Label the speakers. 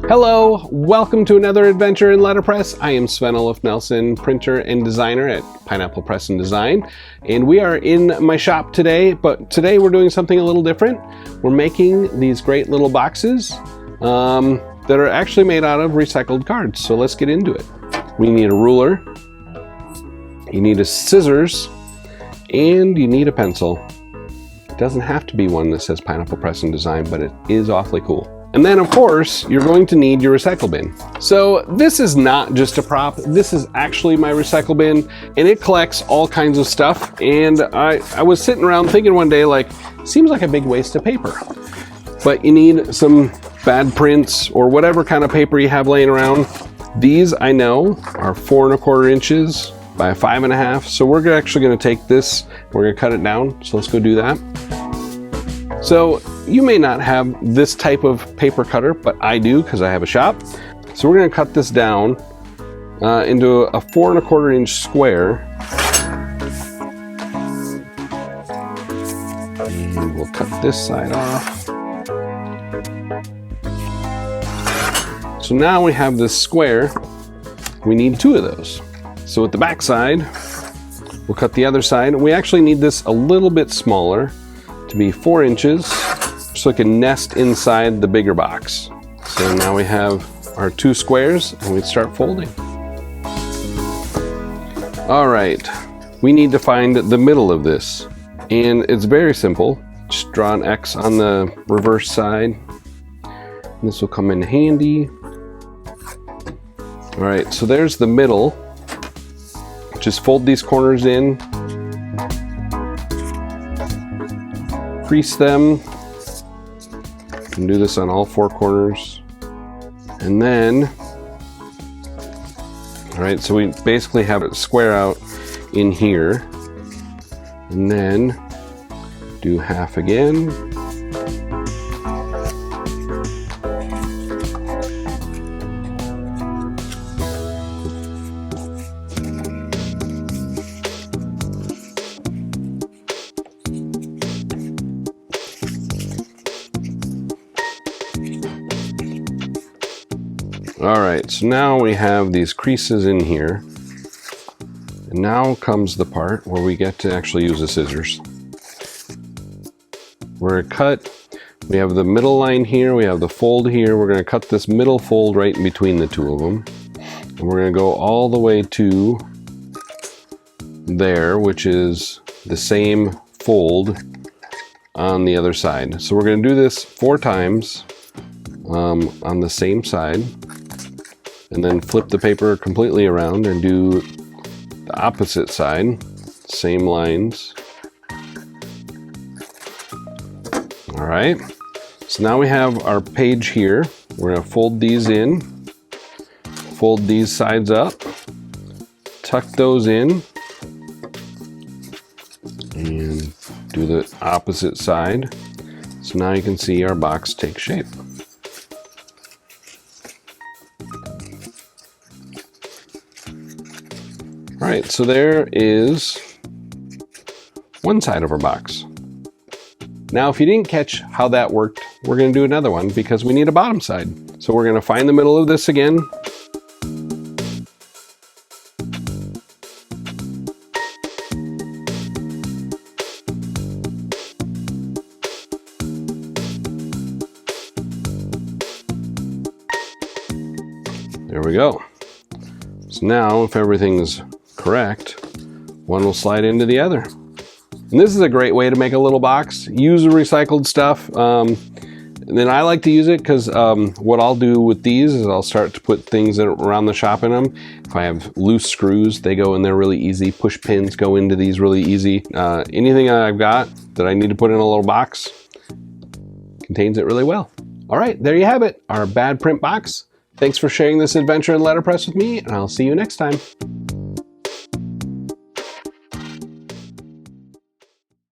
Speaker 1: Hello, welcome to another adventure in Letterpress. I am Sven Olaf Nelson, printer and designer at Pineapple Press and Design, and we are in my shop today, but today we're doing something a little different. We're making these great little boxes that are actually made out of recycled cards, so let's get into it. We need a ruler, you need a scissors, and you need a pencil. It doesn't have to be one that says Pineapple Press and Design, but it is awfully cool. And then of course, you're going to need your recycle bin. So this is not just a prop, this is actually my recycle bin, and it collects all kinds of stuff. And I was sitting around thinking one day, like, seems like a big waste of paper. But you need some bad prints or whatever kind of paper you have laying around. These, I know, are 4 1/4 inches by 5 1/2. So we're actually gonna take this, we're gonna cut it down. So let's go do that. So you may not have this type of paper cutter, but I do because I have a shop. So we're going to cut this down into a 4 1/4 inch square. And we'll cut this side off. So now we have this square. We need 2 of those. So with the back side, we'll cut the other side. We actually need this a little bit smaller, to be 4 inches, so it can nest inside the bigger box. So now we have our 2 squares and we start folding. All right, we need to find the middle of this. And it's very simple. Just draw an X on the reverse side. And this will come in handy. All right, so there's the middle. Just fold these corners in. Crease them, and do this on all 4 corners. And then, all right, so we basically have it square out in here. And then do half again. All right, so now we have these creases in here. And now comes the part where we get to actually use the scissors. We're gonna cut, we have the middle line here, we have the fold here. We're gonna cut this middle fold right in between the 2 of them. And we're gonna go all the way to there, which is the same fold on the other side. So we're gonna do this 4 times on the same side. And then flip the paper completely around and do the opposite side, same lines. All right, so now we have our page here. We're gonna fold these in, fold these sides up, tuck those in, and do the opposite side. So now you can see our box take shape. All right, so there is one side of our box. Now, if you didn't catch how that worked, we're gonna do another one because we need a bottom side. So we're gonna find the middle of this again. There we go. So now, if everything's correct, one will slide into the other. And this is a great way to make a little box. Use the recycled stuff. And then I like to use it because what I'll do with these is I'll start to put things around the shop in them. If I have loose screws, they go in there really easy. Push pins go into these really easy. Anything I've got that I need to put in a little box contains it really well. All right, there you have it, our bad print box. Thanks for sharing this adventure in Letterpress with me, and I'll see you next time.